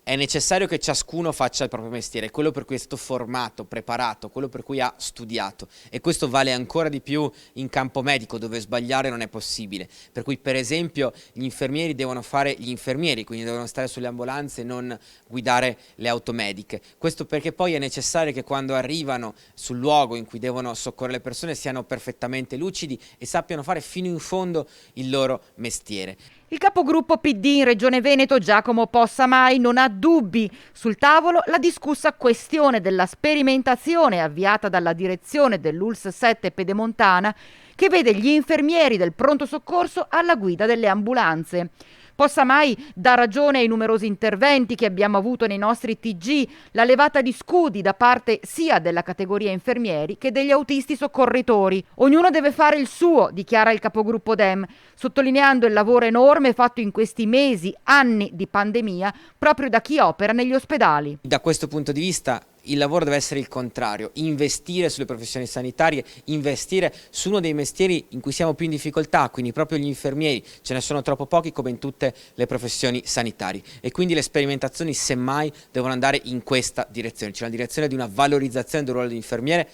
È necessario che ciascuno faccia il proprio mestiere, quello per cui è stato formato, preparato, quello per cui ha studiato, e questo vale ancora di più in campo medico, dove sbagliare non è possibile. Per cui, per esempio, gli infermieri devono fare gli infermieri, quindi devono stare sulle ambulanze e non guidare le auto mediche. Questo perché poi è necessario che quando arrivano sul luogo in cui devono soccorrere le persone siano perfettamente lucidi e sappiano fare fino in fondo il loro mestiere. Il capogruppo PD in Regione Veneto, Giacomo Possamai, non ha dubbi. Sul tavolo la discussa questione della sperimentazione avviata dalla direzione dell'ULSS 7 Pedemontana, che vede gli infermieri del pronto soccorso alla guida delle ambulanze. Possamai dà ragione ai numerosi interventi che abbiamo avuto nei nostri TG, la levata di scudi da parte sia della categoria infermieri che degli autisti soccorritori. Ognuno deve fare il suo, dichiara il capogruppo Dem, sottolineando il lavoro enorme fatto in questi mesi, anni di pandemia, proprio da chi opera negli ospedali. Da questo punto di vista il lavoro deve essere il contrario: investire sulle professioni sanitarie, investire su uno dei mestieri in cui siamo più in difficoltà, quindi proprio gli infermieri. Ce ne sono troppo pochi come in tutte le professioni sanitarie, e quindi le sperimentazioni semmai devono andare in questa direzione, cioè la direzione di una valorizzazione del ruolo dell'infermiere